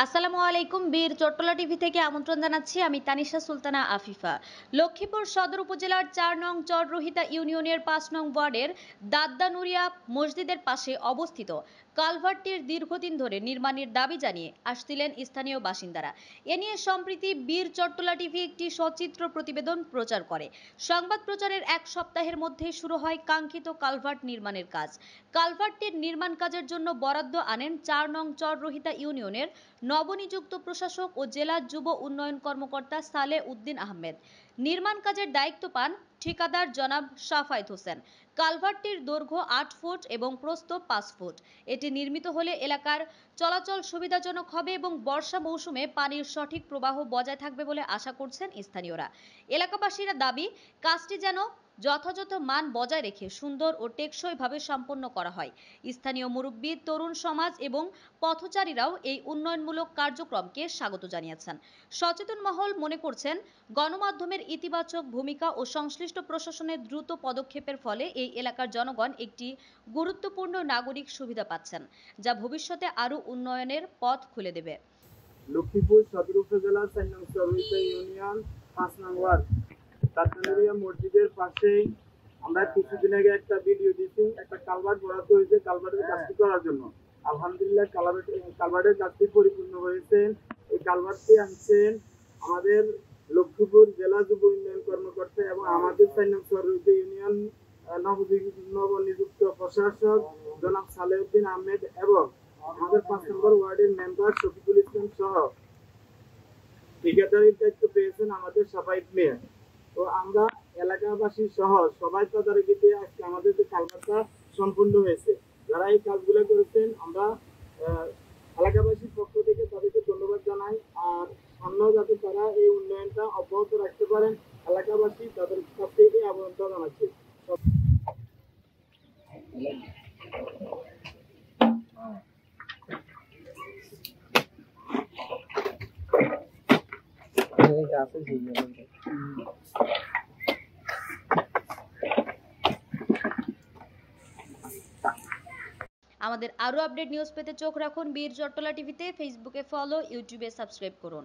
আসসালামু আলাইকুম। বীর চট্টলা টিভি থেকে আমন্ত্রণ জানাচ্ছি আমি তানিশা সুলতানা আফিফা। লক্ষ্মীপুর সদর উপজেলার ৪ নং চররহিতা ইউনিয়নের ৫ নং ওয়ার্ডের দাদ্দানুরিয়া মসজিদের পাশে অবস্থিত কালভার্টটির দীর্ঘদিন ধরে নির্মাণের দাবি জানিয়ে আসছিলেন স্থানীয় বাসিন্দারা। এ নিয়ে সম্প্রতি বীর চট্টলা টিভি একটি সচিত্র প্রতিবেদন প্রচার করে। সংবাদ প্রচারের এক সপ্তাহের মধ্যেই শুরু হয় কাঙ্ক্ষিত কালভার্ট নির্মাণের কাজ। কালভার্টটির নির্মাণ কাজের জন্য বরাদ্দ আনেন ৪ নং চররহিতা ইউনিয়নের নবনিযুক্ত প্রশাসক ও জেলা যুব উন্নয়ন কর্মকর্তা সালে উদ্দিন আহমেদ। নির্মাণ কাজের দায়িত্ব পান ঠিকাদার জনাব সাফায়েত হোসেন। কালভার্টটির দৈর্ঘ্য ৮ ফুট এবং প্রস্থ ৫ ফুট। এটি নির্মিত হলে এলাকার চলাচল সুবিধাজনক হবে এবং বর্ষা মৌসুমে পানির সঠিক প্রবাহ বজায় থাকবে বলে আশা করছেন স্থানীয়রা। এলাকাবাসীরা দাবি কাজটি যেন যথাযথ মান বজায় রেখে সুন্দর ও টেকসইভাবে সম্পন্ন করা হয়। স্থানীয় মুরব্বি, তরুণ সমাজ এবং পথচারীরাও এই উন্নয়নমূলক কার্যক্রমকে স্বাগত জানিয়েছেন। সচেতন মহল মনে করছেন গণমাধ্যমের ইতিবাচক ভূমিকা ও সংশ্লিষ্ট প্রশাসনের দ্রুত পদক্ষেপের ফলে এই এলাকার জনগণ একটি গুরুত্বপূর্ণ নাগরিক সুবিধা পাচ্ছেন, যা ভবিষ্যতে আরও উন্নয়নের পথ খুলে দেবে। লক্ষ্মীপুর সদর উপজেলার ৪ নং চররহিতা ইউনিয়ন ৫ নং ওয়ার্ড দাদ্দানুরিয়া মসজিদের পাশেই আমরা কিছুদিন আগে একটা ভিডিও দিয়েছি। একটা কালভার্ট বরাদ্দ হয়েছে কালভার্টের কাজটি করার জন্য। আলহামদুলিল্লাহ কালভার্টের কাজটি পরিপূর্ণ হয়েছে। এই কালভার্টটি আনছেন আমাদের লক্ষ্মীপুর জেলা যুব উন্নয়ন কর্মকর্তা এবং আমাদের ৪ নং চররহিতা ইউনিয়ন নবনিযুক্ত প্রশাসক জনাব সালে উদ্দিন আহমেদ এবং আমাদের ৫ নম্বর ওয়ার্ডের মেম্বার শফিকুল ইসলাম সহ ঠিকাদারির দায়িত্ব পেয়েছেন আমাদের সাফায়েত মিয়া। তো আমরা এলাকাবাসী সহ সবাই তদারকিতে আজকে আমাদের যে কালভার্টটা সম্পূর্ণ হয়েছে। যারা এই কাজগুলো করেছেন আমরা এলাকাবাসীর পক্ষ থেকে তাদেরকে ধন্যবাদ জানাই। আর সামনেও যাতে তারা এই উন্নয়নটা অব্যাহত রাখতে পারেন এলাকাবাসী তাদের কাছ থেকে আবেদনটা জানাচ্ছি। আমাদের আরও আপডেট নিউজ পেতে চোখ রাখুন বীর চট্টলা টিভিতে। ফেসবুকে ফলো, ইউটিউবে সাবস্ক্রাইব করুন।